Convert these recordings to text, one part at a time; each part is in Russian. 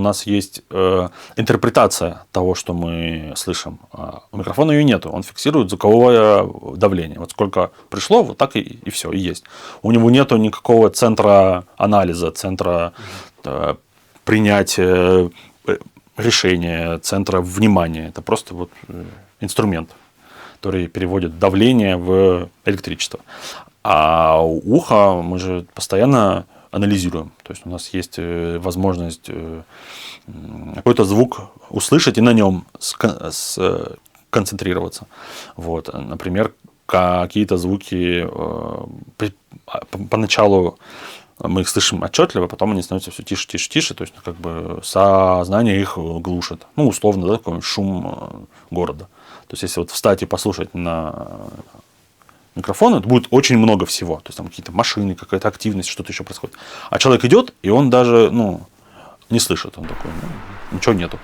нас есть интерпретация того, что мы слышим. А у микрофона ее нету. Он фиксирует звуковое давление. Вот сколько пришло, вот так и все, и есть. У него нету никакого центра анализа, центра принятия решения, центра внимания. Это просто вот инструмент, который переводит давление в электричество. А ухо мы же постоянно анализируем. То есть у нас есть возможность какой-то звук услышать и на нем сконцентрироваться. Вот. Например, какие-то звуки поначалу мы их слышим отчетливо, потом они становятся все тише, тише, тише. То есть как бы сознание их глушит. Ну, условно, да, такой шум города. То есть если вот встать и послушать на микрофон, это будет очень много всего. То есть там какие-то машины, какая-то активность, что-то еще происходит. А человек идет, и он даже не слышит. Он такой, ничего нету.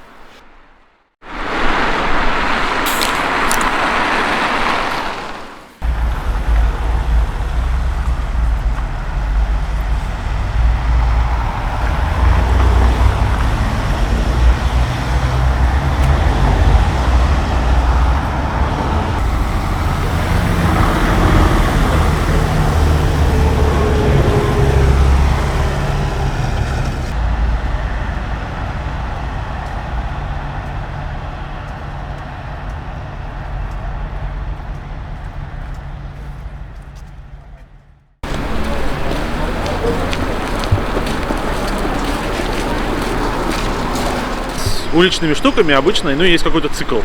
Уличными штуками обычно, есть какой-то цикл.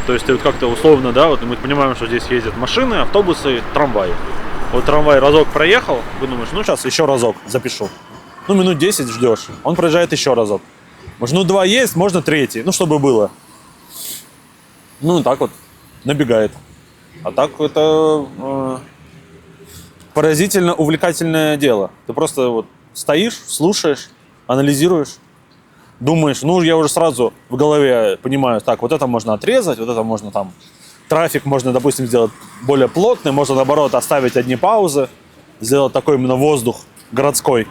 То есть вот как-то условно, да, вот мы понимаем, что здесь ездят машины, автобусы, трамваи. Вот трамвай разок проехал, вы думаешь, сейчас еще разок запишу. Минут 10 ждешь, он проезжает еще разок. Может, 2 есть, можно 3, чтобы было. Так вот, набегает. А так это поразительно увлекательное дело. Ты просто вот стоишь, слушаешь, анализируешь. Думаешь, я уже сразу в голове понимаю, так, вот это можно отрезать, вот это можно там, трафик можно, допустим, сделать более плотный, можно, наоборот, оставить одни паузы, сделать такой именно воздух городской.